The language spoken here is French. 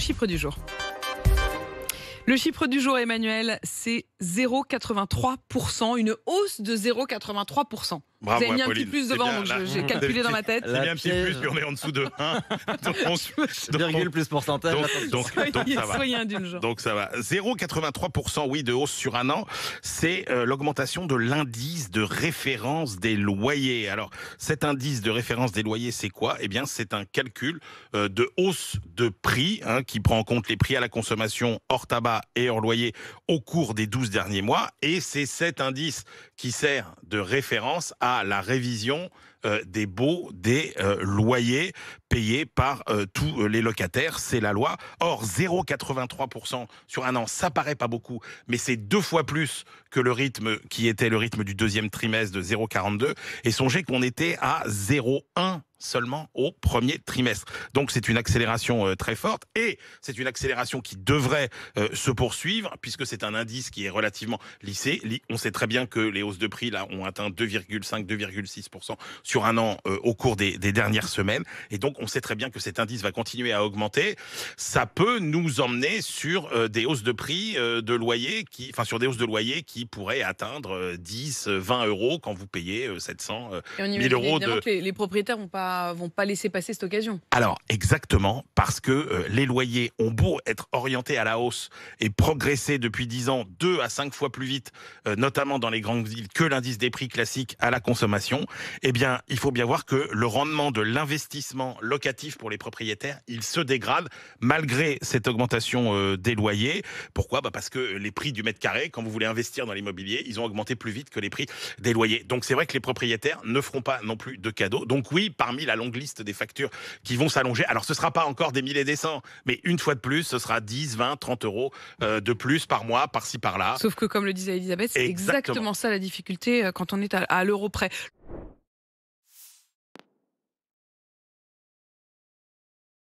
chiffre du jour. Le chiffre du jour, Emmanuel, c'est 0,83%, une hausse de 0,83%. Bravo, vous avez mis un Apolline. petit plus devant, donc j'ai calculé dans ma tête. C'est bien un petit plus, puis on est en dessous de 1. Virgule plus pourcentage. Donc ça va. Soyez indulgents. Donc ça va. 0,83%, oui, de hausse sur un an. C'est l'augmentation de l'indice de référence des loyers. Alors, cet indice de référence des loyers, c'est quoi ? Eh bien, c'est un calcul de hausse de prix qui prend en compte les prix à la consommation hors tabac et hors loyer au cours des 12 derniers mois. Et c'est cet indice qui sert de référence à la révision des baux des loyers payés par tous les locataires. C'est la loi. Or, 0,83% sur un an, ça paraît pas beaucoup, mais c'est 2 fois plus que le rythme qui était le rythme du deuxième trimestre de 0,42. Et songez qu'on était à 0,1 seulement au premier trimestre. Donc c'est une accélération très forte et c'est une accélération qui devrait se poursuivre puisque c'est un indice qui est relativement lissé. On sait très bien que les hausses de prix là ont atteint 2,5-2,6% sur un an au cours des dernières semaines et donc on sait très bien que cet indice va continuer à augmenter. Ça peut nous emmener sur des hausses de prix de loyer sur des hausses de loyer qui pourraient atteindre 10-20 euros quand vous payez 700 1000 euros de... que les propriétaires vont pas laisser passer cette occasion. Alors, exactement, parce que les loyers ont beau être orientés à la hausse et progresser depuis 10 ans 2 à 5 fois plus vite, notamment dans les grandes villes, que l'indice des prix classiques à la consommation, eh bien, il faut bien voir que le rendement de l'investissement locatif pour les propriétaires, il se dégrade malgré cette augmentation des loyers. Pourquoi ? Parce que les prix du mètre carré, quand vous voulez investir dans l'immobilier, ils ont augmenté plus vite que les prix des loyers. Donc, c'est vrai que les propriétaires ne feront pas non plus de cadeaux. Donc oui, parmi la longue liste des factures qui vont s'allonger. Alors, ce ne sera pas encore des milliers et des cents, mais une fois de plus, ce sera 10, 20, 30 euros de plus par mois, par-ci, par-là. Sauf que, comme le disait Elisabeth, c'est exactement ça la difficulté quand on est à l'euro près.